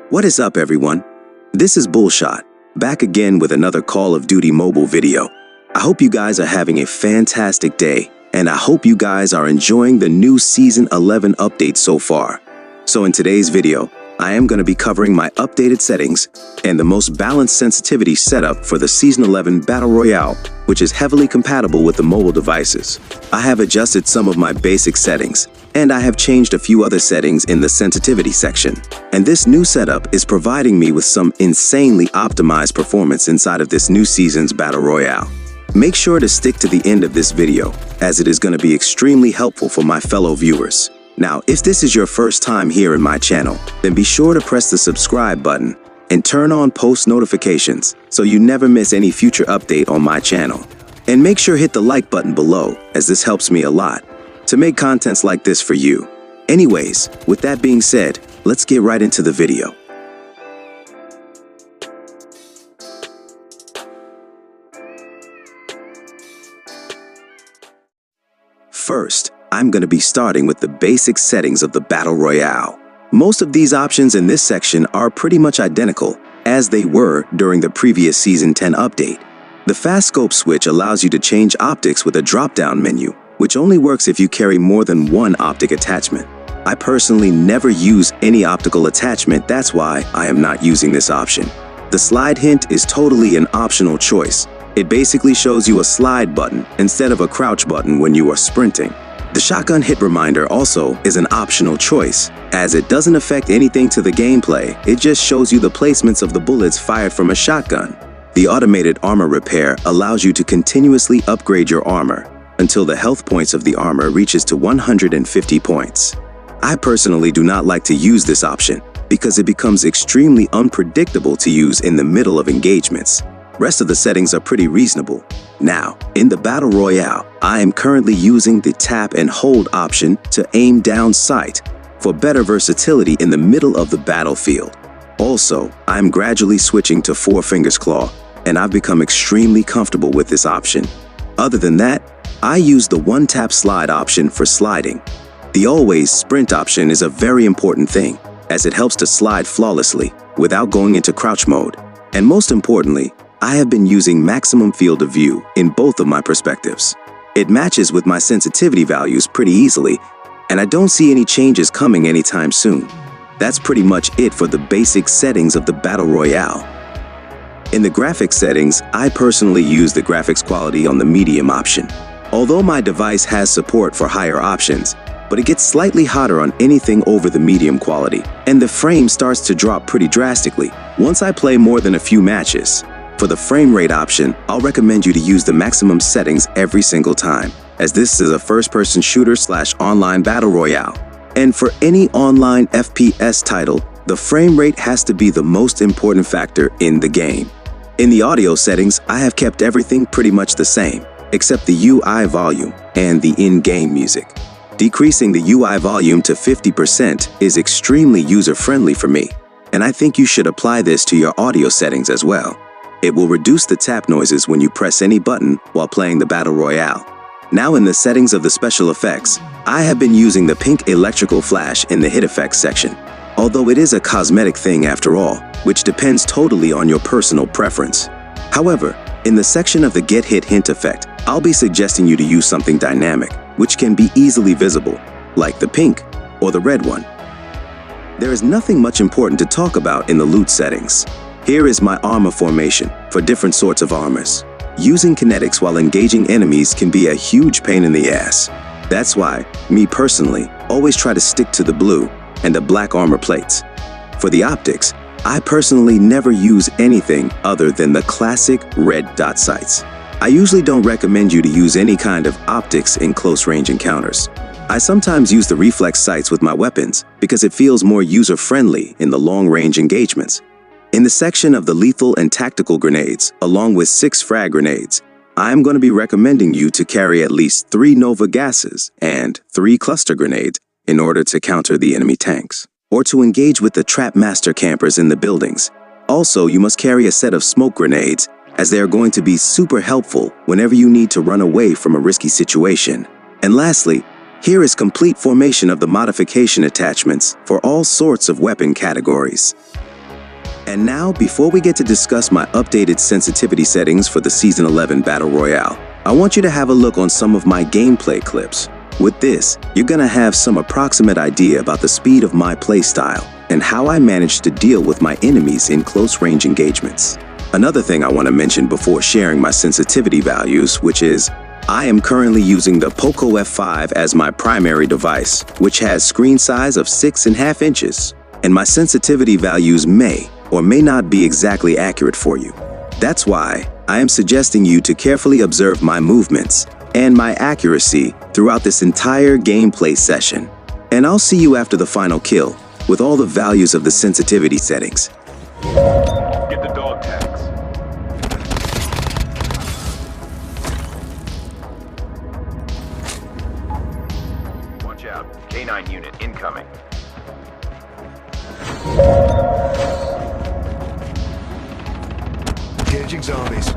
What is up, everyone? This is Bullshot, back again with another Call of Duty mobile video. I hope you guys are having a fantastic day, and I hope you guys are enjoying the new Season 11 update so far. So in today's video, I am going to be covering my updated settings and the most balanced sensitivity setup for the Season 11 Battle Royale, which is heavily compatible with the mobile devices. I have adjusted some of my basic settings, and I have changed a few other settings in the sensitivity section. And this new setup is providing me with some insanely optimized performance inside of this new season's Battle Royale. Make sure to stick to the end of this video, as it is going to be extremely helpful for my fellow viewers. Now, if this is your first time here in my channel, then be sure to press the subscribe button and turn on post notifications so you never miss any future update on my channel. And make sure hit the like button below, as this helps me a lot to make contents like this for you. Anyways, with that being said, let's get right into the video. First, I'm going to be starting with the basic settings of the Battle Royale. Most of these options in this section are pretty much identical, as they were during the previous Season 10 update. The Fast Scope switch allows you to change optics with a drop-down menu, which only works if you carry more than one optic attachment. I personally never use any optical attachment, that's why I am not using this option. The slide hint is totally an optional choice. It basically shows you a slide button instead of a crouch button when you are sprinting. The shotgun hit reminder also is an optional choice, as it doesn't affect anything to the gameplay, it just shows you the placements of the bullets fired from a shotgun. The automated armor repair allows you to continuously upgrade your armor until the health points of the armor reaches to 150 points. I personally do not like to use this option because it becomes extremely unpredictable to use in the middle of engagements. Rest of the settings are pretty reasonable. Now, in the Battle Royale, I am currently using the tap and hold option to aim down sight for better versatility in the middle of the battlefield. Also, I'm gradually switching to 4 fingers claw, and I've become extremely comfortable with this option. Other than that, I use the one-tap slide option for sliding. The always sprint option is a very important thing, as it helps to slide flawlessly without going into crouch mode. And most importantly, I have been using maximum field of view in both of my perspectives. It matches with my sensitivity values pretty easily, and I don't see any changes coming anytime soon. That's pretty much it for the basic settings of the Battle Royale. In the graphics settings, I personally use the graphics quality on the medium option. Although my device has support for higher options, but it gets slightly hotter on anything over the medium quality, and the frame starts to drop pretty drastically once I play more than a few matches. For the frame rate option, I'll recommend you to use the maximum settings every single time, as this is a first-person shooter/online battle royale. And for any online FPS title, the frame rate has to be the most important factor in the game. In the audio settings, I have kept everything pretty much the same, except the UI volume and the in-game music. Decreasing the UI volume to 50% is extremely user-friendly for me, and I think you should apply this to your audio settings as well. It will reduce the tap noises when you press any button while playing the Battle Royale. Now in the settings of the special effects, I have been using the pink electrical flash in the hit effects section, although it is a cosmetic thing after all, which depends totally on your personal preference. However, in the section of the get hit hint effect, I'll be suggesting you to use something dynamic, which can be easily visible, like the pink or the red one. There is nothing much important to talk about in the loot settings. Here is my armor formation for different sorts of armors. Using kinetics while engaging enemies can be a huge pain in the ass. That's why, me personally, always try to stick to the blue and the black armor plates. For the optics, I personally never use anything other than the classic red dot sights. I usually don't recommend you to use any kind of optics in close range encounters. I sometimes use the reflex sights with my weapons because it feels more user-friendly in the long-range engagements. In the section of the lethal and tactical grenades, along with 6 frag grenades, I'm going to be recommending you to carry at least 3 Nova gases and 3 cluster grenades in order to counter the enemy tanks, or to engage with the trap master campers in the buildings. Also, you must carry a set of smoke grenades, as they are going to be super helpful whenever you need to run away from a risky situation. And lastly, here is complete formation of the modification attachments for all sorts of weapon categories. And now, before we get to discuss my updated sensitivity settings for the Season 11 Battle Royale, I want you to have a look on some of my gameplay clips. With this, you're gonna have some approximate idea about the speed of my playstyle and how I manage to deal with my enemies in close-range engagements. Another thing I want to mention before sharing my sensitivity values, which is, I am currently using the Poco F5 as my primary device, which has screen size of 6.5 inches, and my sensitivity values may or may not be exactly accurate for you. That's why I am suggesting you to carefully observe my movements and my accuracy throughout this entire gameplay session. And I'll see you after the final kill with all the values of the sensitivity settings. Get the dog tags. Watch out. K9 unit incoming. Engaging zombies.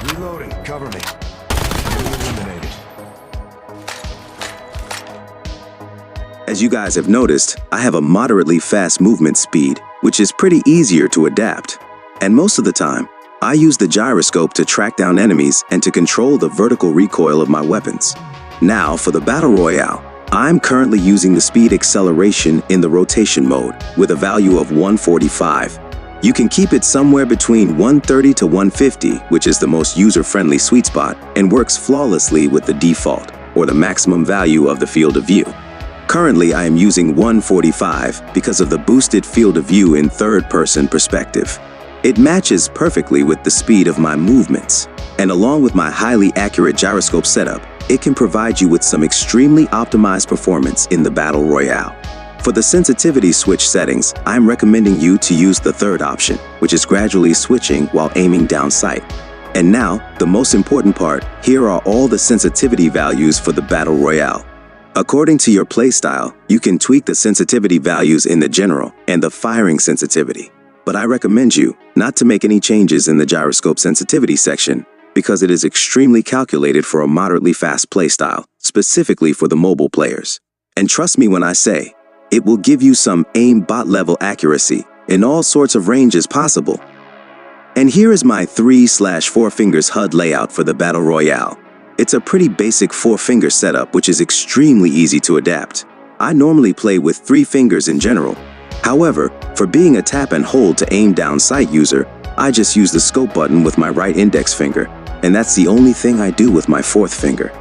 Reloading. Cover me. Eliminated. As you guys have noticed, I have a moderately fast movement speed, which is pretty easier to adapt. And most of the time, I use the gyroscope to track down enemies and to control the vertical recoil of my weapons. Now, for the Battle Royale, I'm currently using the speed acceleration in the rotation mode with a value of 145. You can keep it somewhere between 130 to 150, which is the most user-friendly sweet spot and works flawlessly with the default, or the maximum value of the field of view. Currently, I am using 145 because of the boosted field of view in third-person perspective. It matches perfectly with the speed of my movements, and along with my highly accurate gyroscope setup, it can provide you with some extremely optimized performance in the Battle Royale. For the sensitivity switch settings, I'm recommending you to use the third option, which is gradually switching while aiming down sight. And now, the most important part, here are all the sensitivity values for the Battle Royale. According to your playstyle, you can tweak the sensitivity values in the general and the firing sensitivity. But I recommend you not to make any changes in the gyroscope sensitivity section because it is extremely calculated for a moderately fast playstyle, specifically for the mobile players. And trust me when I say, it will give you some aimbot level accuracy in all sorts of ranges possible. And here is my 3/4 fingers HUD layout for the Battle Royale. It's a pretty basic 4-finger setup which is extremely easy to adapt. I normally play with 3 fingers in general. However, for being a tap and hold to aim down sight user, I just use the scope button with my right index finger, and that's the only thing I do with my 4th finger.